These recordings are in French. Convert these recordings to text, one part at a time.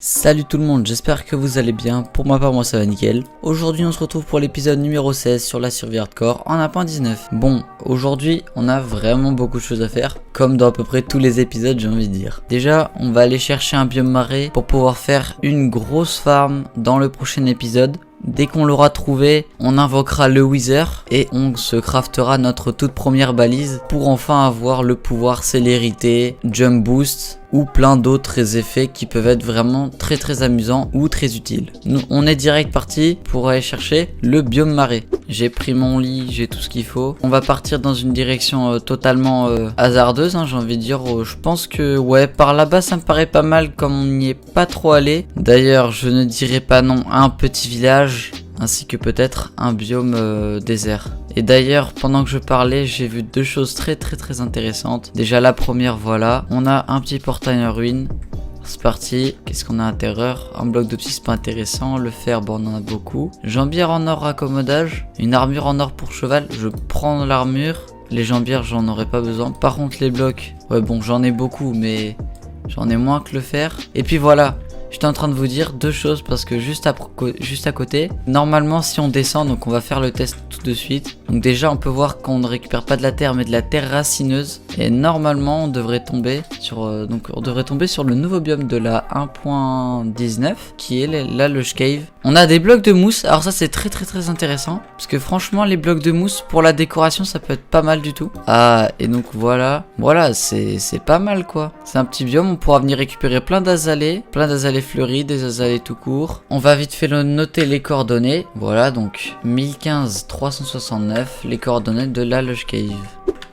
Salut tout le monde, j'espère que vous allez bien. Pour ma part, moi ça va nickel. Aujourd'hui on se retrouve pour l'épisode numéro 16 sur la survie hardcore en 1.19. Bon, aujourd'hui on a vraiment beaucoup de choses à faire, comme dans à peu près tous les épisodes j'ai envie de dire. Déjà, on va aller chercher un biome marais pour pouvoir faire une grosse farm dans le prochain épisode. Dès qu'on l'aura trouvé, on invoquera le Wither et on se craftera notre toute première balise pour enfin avoir le pouvoir célérité, jump boost ou plein d'autres effets qui peuvent être vraiment très amusants ou très utiles. Nous, on est direct parti pour aller chercher le biome marais. J'ai pris mon lit, j'ai tout ce qu'il faut. On va partir dans une direction totalement hasardeuse, hein, j'ai envie de dire. Je pense que ouais, par là-bas ça me paraît pas mal comme on n'y est pas trop allé. D'ailleurs, je ne dirais pas non à un petit village ainsi que peut-être un biome désert. Et d'ailleurs, pendant que je parlais, j'ai vu deux choses très intéressantes. Déjà la première, voilà, on a un petit portail en ruine. C'est parti. Qu'est-ce qu'on a à l'intérieur? Un bloc d'obsidian, c'est pas intéressant. Le fer, bon, on en a beaucoup. Jambière en or raccommodage. Une armure en or pour cheval. Je prends l'armure. Les jambières, j'en aurais pas besoin. Par contre, les blocs, ouais, bon, j'en ai beaucoup, mais j'en ai moins que le fer. Et puis voilà. J'étais en train de vous dire deux choses parce que juste à côté, normalement si on descend, donc on va faire le test tout de suite. Donc déjà on peut voir qu'on ne récupère pas de la terre mais de la terre racineuse. Et normalement on devrait tomber sur le nouveau biome de la 1.19 qui est là le cave. On a des blocs de mousse, alors ça c'est très intéressant. Parce que franchement les blocs de mousse pour la décoration ça peut être pas mal du tout. Ah et donc voilà c'est pas mal quoi. C'est un petit biome, on pourra venir récupérer plein d'azalées fleuris, des azalées tout court. On va vite fait noter les coordonnées. Voilà donc 1015 369 les coordonnées de la Lush Cave.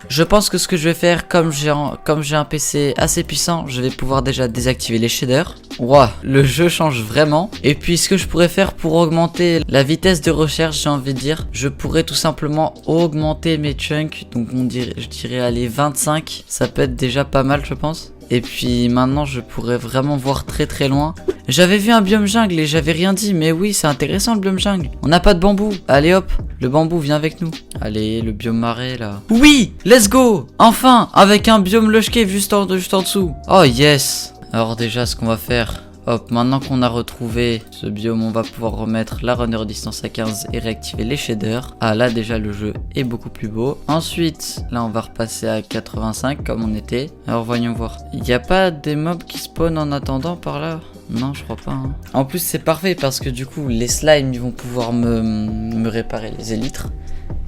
Je pense que ce que je vais faire, comme j'ai un PC assez puissant, je vais pouvoir déjà désactiver les shaders. Ouah, le jeu change vraiment. Et puis ce que je pourrais faire pour augmenter la vitesse de recherche, j'ai envie de dire, je pourrais tout simplement augmenter mes chunks. Donc je dirais aller 25, ça peut être déjà pas mal je pense. Et puis maintenant je pourrais vraiment voir très loin. J'avais vu un biome jungle et j'avais rien dit, mais oui c'est intéressant le biome jungle. On n'a pas de bambou, allez hop, le bambou vient avec nous. Allez, le biome marais là. Oui, let's go. Enfin, avec un biome lush cave juste en dessous. Oh yes. Alors déjà ce qu'on va faire, hop, maintenant qu'on a retrouvé ce biome, on va pouvoir remettre la runner distance à 15 et réactiver les shaders. Ah là déjà le jeu est beaucoup plus beau. Ensuite, là on va repasser à 85 comme on était. Alors voyons voir. Il n'y a pas des mobs qui spawnent en attendant par là? Non, je crois pas. Hein. En plus c'est parfait parce que du coup les slimes ils vont pouvoir me réparer les élytres.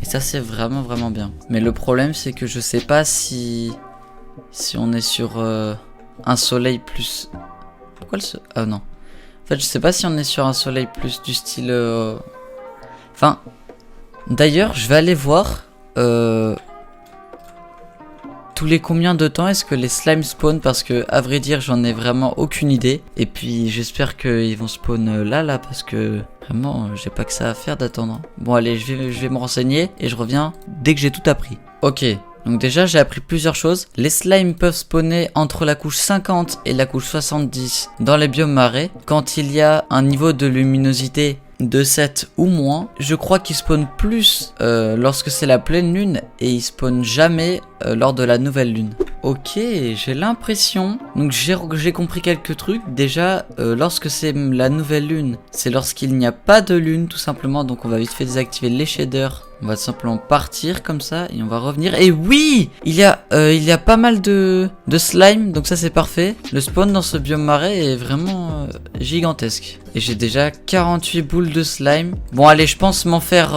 Et ça c'est vraiment bien. Mais le problème c'est que je sais pas si on est sur un soleil plus... Pourquoi le soleil? Ah non. En fait, je sais pas si on est sur un soleil plus du style... Enfin... D'ailleurs, je vais aller voir... Tous les combien de temps est-ce que les slimes spawn? Parce que, à vrai dire, j'en ai vraiment aucune idée. Et puis, j'espère qu'ils vont spawn là, parce que... Vraiment, j'ai pas que ça à faire d'attendre. Bon, allez, je vais me renseigner et je reviens dès que j'ai tout appris. Ok. Donc déjà j'ai appris plusieurs choses. Les slimes peuvent spawner entre la couche 50 et la couche 70 dans les biomes marais. Quand il y a un niveau de luminosité de 7 ou moins, je crois qu'ils spawnent plus lorsque c'est la pleine lune et ils spawnent jamais lors de la nouvelle lune. Ok, j'ai l'impression, donc j'ai compris quelques trucs. Déjà, lorsque c'est la nouvelle lune, c'est lorsqu'il n'y a pas de lune tout simplement. Donc on va vite fait désactiver les shaders. On va simplement partir comme ça et on va revenir. Et oui, il y a pas mal de slime, donc ça c'est parfait. Le spawn dans ce biome marais est vraiment gigantesque. Et j'ai déjà 48 boules de slime. Bon allez, je pense m'en faire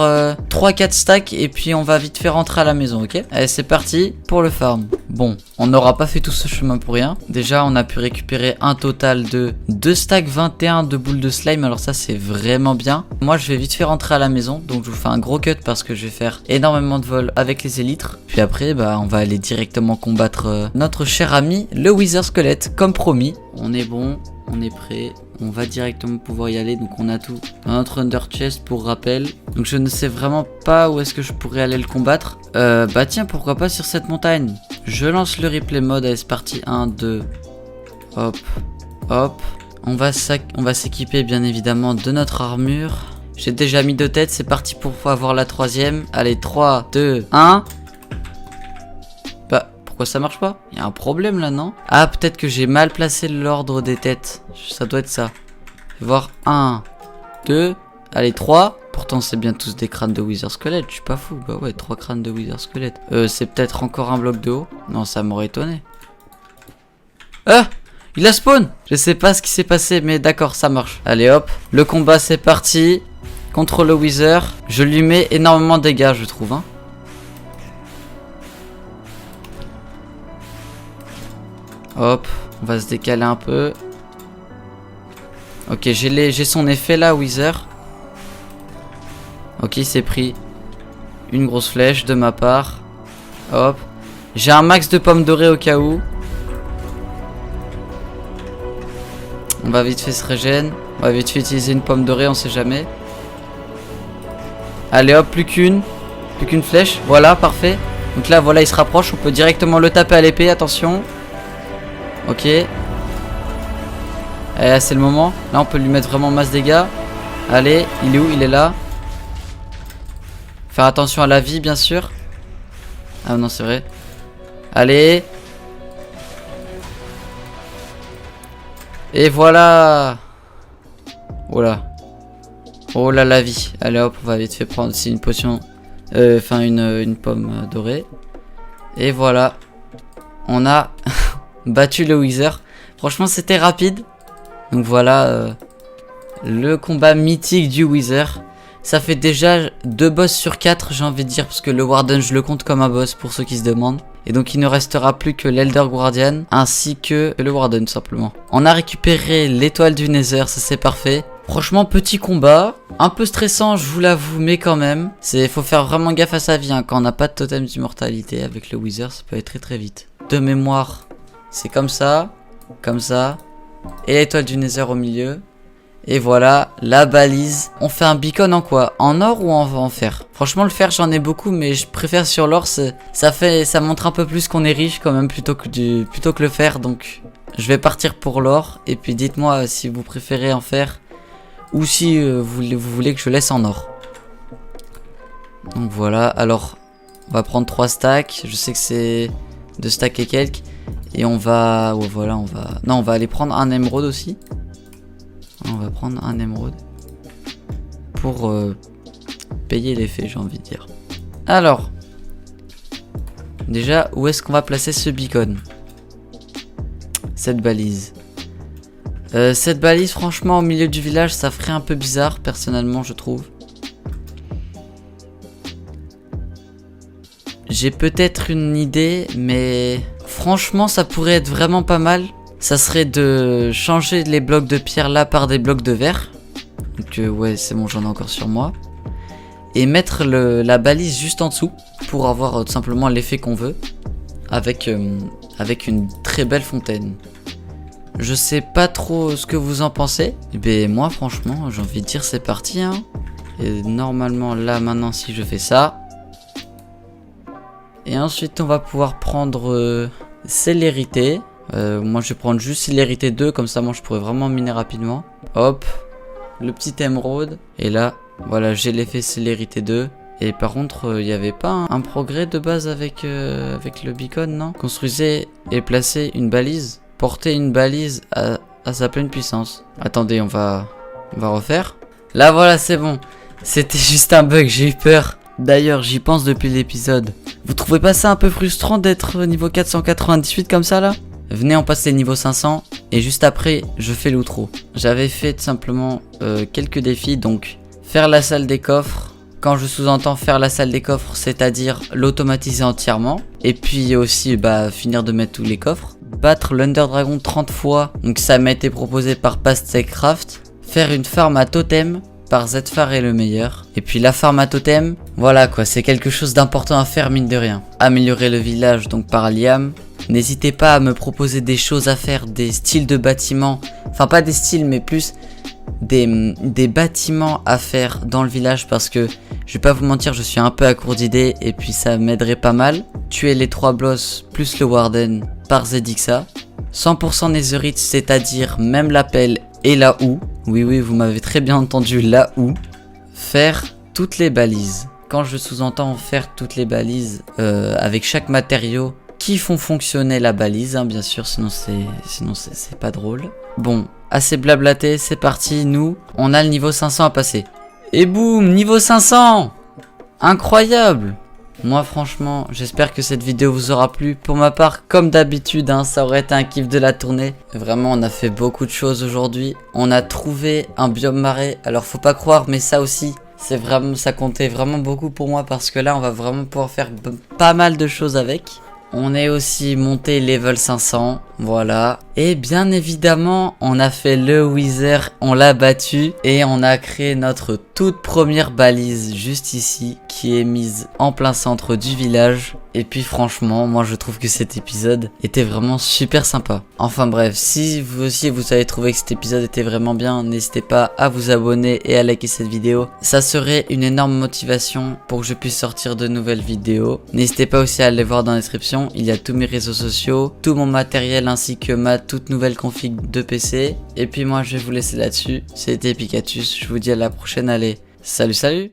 3-4 stacks et puis on va vite faire rentrer à la maison, ok? Allez, c'est parti pour le farm. Bon, on n'aura pas fait tout ce chemin pour rien. Déjà, on a pu récupérer un total de 2 stacks 21 de boules de slime. Alors ça, c'est vraiment bien. Moi, je vais vite faire rentrer à la maison. Donc, je vous fais un gros cut parce que je vais faire énormément de vols avec les élytres. Puis après, bah, on va aller directement combattre notre cher ami, le Wither Squelette. Comme promis, on est bon, on est prêt. On va directement pouvoir y aller, donc on a tout dans notre Under Chest pour rappel. Donc je ne sais vraiment pas où est-ce que je pourrais aller le combattre. Bah tiens, pourquoi pas sur cette montagne. Je lance le replay mode, allez c'est parti, 1, 2, hop, hop. On va s'équiper bien évidemment de notre armure. J'ai déjà mis 2 têtes, c'est parti pour avoir la 3e. Allez, 3, 2, 1. Bah, pourquoi Pourquoi ça marche pas? Il y a un problème là, non? Ah, peut-être que j'ai mal placé l'ordre des têtes. Ça doit être ça. Je vais voir 1, 2, allez 3. Pourtant c'est bien tous des crânes de Wither Squelette, je suis pas fou. Bah ouais, 3 crânes de Wither Squelette. C'est peut-être encore un bloc de haut. Non, ça m'aurait étonné. Ah, il a spawn. Je sais pas ce qui s'est passé, mais d'accord, ça marche. Allez hop, le combat c'est parti. Contre le Wither. Je lui mets énormément de dégâts, je trouve, hein. Hop, on va se décaler un peu. Ok, j'ai son effet là, Wither. Ok, il s'est pris une grosse flèche de ma part. Hop. J'ai un max de pommes dorées au cas où. On va vite fait se régène. On va vite fait utiliser une pomme dorée, on sait jamais. Allez hop, plus qu'une flèche. Voilà, parfait. Donc là, voilà, il se rapproche. On peut directement le taper à l'épée, attention. Ok. Allez, là, c'est le moment. Là, on peut lui mettre vraiment masse dégâts. Allez, il est où? Il est là. Faire attention à la vie, bien sûr. Ah non, c'est vrai. Allez. Et voilà. Voilà. Oh là, la vie. Allez hop, on va vite fait prendre aussi une potion. Enfin, une pomme dorée. Et voilà. On a battu le Wither. Franchement, c'était rapide. Donc voilà. Le combat mythique du Wither. Ça fait déjà 2 boss sur 4, j'ai envie de dire, parce que le Warden, je le compte comme un boss pour ceux qui se demandent. Et donc il ne restera plus que l'Elder Guardian, ainsi que le Warden, tout simplement. On a récupéré l'étoile du Nether, ça c'est parfait. Franchement, petit combat, un peu stressant, je vous l'avoue, mais quand même. Faut faire vraiment gaffe à sa vie, hein. Quand on n'a pas de totem d'immortalité avec le Wither, ça peut aller très très vite. De mémoire, c'est comme ça, et l'étoile du Nether au milieu. Et voilà, la balise. On fait un beacon en quoi? En or ou en fer? Franchement, le fer, j'en ai beaucoup, mais je préfère sur l'or. Ça montre un peu plus qu'on est riche quand même plutôt que le fer. Donc, je vais partir pour l'or. Et puis, dites-moi si vous préférez en fer ou si vous voulez que je laisse en or. Donc voilà. Alors, on va prendre 3 stacks. Je sais que c'est 2 stacks et quelques. Et on va... Ouais, voilà, Non, on va aller prendre un émeraude aussi. On va prendre un émeraude pour payer l'effet, j'ai envie de dire. Alors, déjà, où est-ce qu'on va placer ce beacon? Cette balise. Cette balise, franchement, au milieu du village, ça ferait un peu bizarre, personnellement, je trouve. J'ai peut-être une idée, mais franchement, ça pourrait être vraiment pas mal. Ça serait de changer les blocs de pierre là par des blocs de verre. Donc ouais, c'est bon, j'en ai encore sur moi. Et mettre la balise juste en dessous pour avoir tout simplement l'effet qu'on veut. Avec une très belle fontaine. Je sais pas trop ce que vous en pensez. Mais moi franchement, j'ai envie de dire c'est parti, hein. Et normalement là maintenant si je fais ça. Et ensuite on va pouvoir prendre célérité. Moi je vais prendre juste célérité 2, comme ça moi je pourrais vraiment miner rapidement. Hop, le petit émeraude. Et là, voilà, j'ai l'effet célérité 2. Et par contre, il n'y avait pas un progrès de base avec le beacon, non? Construisez et placez une balise. Portez une balise à sa pleine puissance. Attendez, on va refaire. Là voilà, c'est bon. C'était juste un bug, j'ai eu peur. D'ailleurs, j'y pense depuis l'épisode. Vous trouvez pas ça un peu frustrant d'être niveau 498 comme ça là? Venez, on passe les niveaux 500 et juste après, je fais l'outro. J'avais fait tout simplement quelques défis, donc faire la salle des coffres. Quand je sous-entends faire la salle des coffres, c'est-à-dire l'automatiser entièrement. Et puis aussi finir de mettre tous les coffres. Battre l'Under Dragon 30 fois, donc ça m'a été proposé par Pastechcraft. Faire une farm à totem par Zfar est le meilleur. Et puis la farm à totem, voilà quoi, c'est quelque chose d'important à faire mine de rien. Améliorer le village donc par Liam. N'hésitez pas à me proposer des choses à faire, des styles de bâtiments. Enfin pas des styles mais plus des bâtiments à faire dans le village. Parce que je vais pas vous mentir, je suis un peu à court d'idées. Et puis ça m'aiderait pas mal. Tuer les 3 boss plus le Warden par Zedixa. 100% Netherite, c'est-à-dire même l'appel et la houe. Oui oui, vous m'avez très bien entendu, la houe. Faire toutes les balises. Quand je sous-entends faire toutes les balises avec chaque matériau qui font fonctionner la balise, hein, bien sûr, sinon c'est pas drôle. Bon, assez blablaté, c'est parti, nous, on a le niveau 500 à passer. Et boum, niveau 500! Incroyable! Moi franchement, j'espère que cette vidéo vous aura plu. Pour ma part, comme d'habitude, hein, ça aurait été un kiff de la tournée. Vraiment, on a fait beaucoup de choses aujourd'hui. On a trouvé un biome marais. Alors faut pas croire, mais ça aussi, c'est vraiment, ça comptait vraiment beaucoup pour moi parce que là, on va vraiment pouvoir faire pas mal de choses avec. On est aussi monté level 500, voilà. Et bien évidemment, on a fait le Wither, on l'a battu et on a créé notre toute première balise juste ici qui est mise en plein centre du village. Et puis franchement, moi je trouve que cet épisode était vraiment super sympa. Enfin bref, si vous aussi vous avez trouvé que cet épisode était vraiment bien, n'hésitez pas à vous abonner et à liker cette vidéo. Ça serait une énorme motivation pour que je puisse sortir de nouvelles vidéos. N'hésitez pas aussi à aller voir dans la description, il y a tous mes réseaux sociaux, tout mon matériel ainsi que ma toute nouvelle config de PC. Et puis moi je vais vous laisser là-dessus. C'était Pikatus, je vous dis à la prochaine, allez, salut salut!